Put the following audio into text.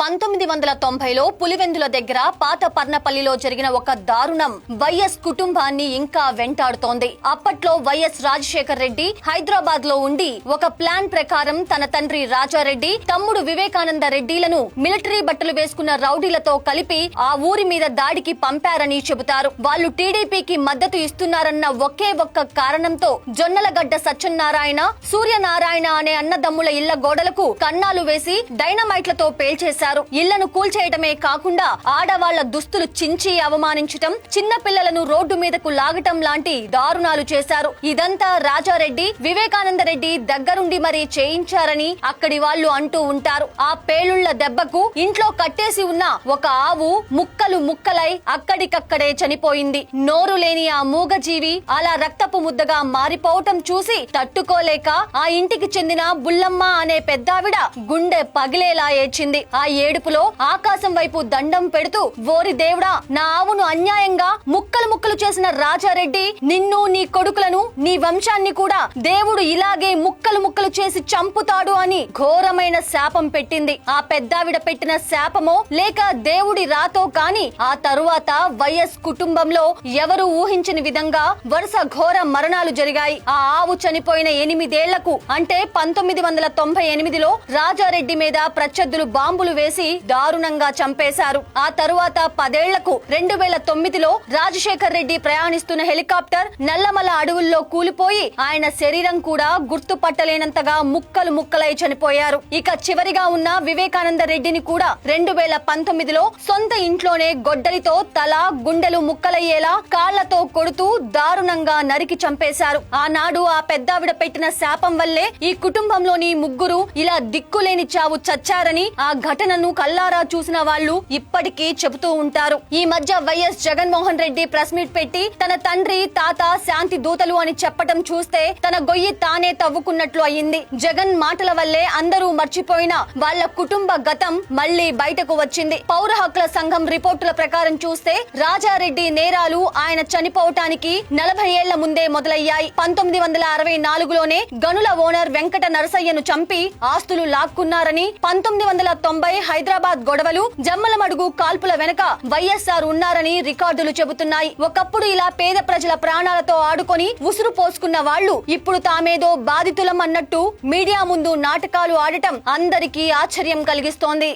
1990లో పులివెందుల దగ్గర పాత పర్ణపల్లిలో జరిగిన ఒక దారుణం వైఎస్ కుటుంబాన్ని ఇంకా వెంటాడుతోంది. అప్పట్లో వైఎస్ రాజశేఖర్ రెడ్డి హైదరాబాద్ లో ఉండి ఒక ప్లాన్ ప్రకారం తన తండ్రి రాజారెడ్డి, తమ్ముడు వివేకానంద రెడ్డిలను మిలిటరీ బట్టలు వేసుకున్న రౌడీలతో కలిపి ఆ ఊరి మీద దాడికి పంపారని చెబుతారు. వాళ్ళు టీడీపీకి మద్దతు ఇస్తున్నారన్న ఒకే ఒక్క కారణంతో జొన్నలగడ్డ సత్యనారాయణ, సూర్యనారాయణ అనే అన్నదమ్ముల ఇళ్ల గోడలకు కన్నాలు వేసి డైనమైట్లతో పేల్చేశారు. ఇళ్లను కూల్చేయడమే కాకుండా ఆడవాళ్ల దుస్తులు చించి అవమానించటం, చిన్న పిల్లలను రోడ్డు మీదకు లాగటం లాంటి దారుణాలు చేశారు. ఇదంతా రాజారెడ్డి, వివేకానంద రెడ్డి దగ్గరుండి మరీ చేయించారని అక్కడి వాళ్ళు అంటూ ఉంటారు. ఆ పేలుళ్ల దెబ్బకు ఇంట్లో కట్టేసి ఉన్న ఒక ఆవు ముక్కలు ముక్కలై అక్కడికక్కడే చనిపోయింది. నోరు లేని ఆ మూగజీవి అలా రక్తపు ముద్దగా మారిపోవటం చూసి తట్టుకోలేక ఆ ఇంటికి చెందిన బుల్లమ్మ అనే పెద్దావిడ గుండె పగిలేలా ఏడ్చింది. ఆ ఏడుపులో ఆకాశం వైపు దండం పెడుతూ, ఓరి దేవుడా, నా ఆవును అన్యాయంగా ముక్కలు ముక్కలు చేసిన రాజారెడ్డి, నిన్ను, నీ కొడుకులను, నీ వంశాన్ని కూడా దేవుడు ఇలాగే ముక్కలు ముక్కలు చేసి చంపుతాడు అని ఘోరమైన శాపం పెట్టింది. ఆ పెద్దావిడ పెట్టిన శాపమో లేక దేవుడి రాతో కాని ఆ తరువాత వైఎస్ కుటుంబంలో ఎవరు ఊహించని విధంగా వరుస ఘోర మరణాలు జరిగాయి. ఆ ఆవు చనిపోయిన 8 ఏళ్లకు అంటే 1998లో రాజారెడ్డి మీద ప్రత్యర్థులు బాంబులు వేసి దారుణంగా చంపేశారు. ఆ తరువాత 10 ఏళ్లకు 2009లో రాజశేఖర్ రెడ్డి ప్రయాణిస్తున్న హెలికాప్టర్ నల్లమల అడవుల్లో కూలిపోయి ఆయన శరీరం కూడా గుర్తుపట్టలేనంతగా ముక్కలు ముక్కలై చనిపోయారు. ఇక చివరిగా ఉన్న వివేకానంద రెడ్డిని కూడా 2019లో సొంత ఇంట్లోనే గొడ్డలితో తల, గుండెలు ముక్కలయ్యేలా కాళ్లతో కొడుతూ దారుణంగా నరికి చంపేశారు. ఆనాడు ఆ పెద్దావిడ పెట్టిన శాపం వల్లే ఈ కుటుంబంలోని ముగ్గురు ఇలా దిక్కులేని చావు చచ్చారని ఆ ఘటనను కల్లారా చూసిన వాళ్ళు ఇప్పటికీ చెబుతూ ఉంటారు. ఈ మధ్య YS Jaganmohan Reddy press meet పెట్టి తన తండ్రి, తాత శాంతి దూతలు అని చెప్పటం చూస్తే తన గొయ్యి తానే తవ్వుకున్నట్లు అయింది. జగన్ మాటల వల్లే అందరూ మర్చిపోయిన వాళ్ళ కుటుంబ గతం మళ్లీ బయటకు వచ్చింది. పౌర హక్కుల సంఘం రిపోర్టుల ప్రకారం చూస్తే రాజారెడ్డి నేరాలు ఆయన చనిపోవటానికి 40 ఏళ్ల ముందే మొదలయ్యాయి. 1964లోనే గనుల ఓనర్ వెంకట నరసయ్యను చంపి ఆస్తులు లాక్కున్నారని, 1990 హైదరాబాద్ గొడవలు, జమ్మలమడుగు కాల్పుల వెనక వైఎస్ఆర్ ఉన్నారని రికార్డులు చెబుతున్నాయి. ఒకప్పుడు ఇలా పేద ప్రజల ప్రాణాలతో ఆడుకొని ఉసురు పోసుకున్న వాళ్ళు ఇప్పుడు తామేదో బాధితులం అన్నట్టు మీడియా ముందు నాటకాలు ఆడటం అందరికీ ఆశ్చర్యం కలిగిస్తోంది.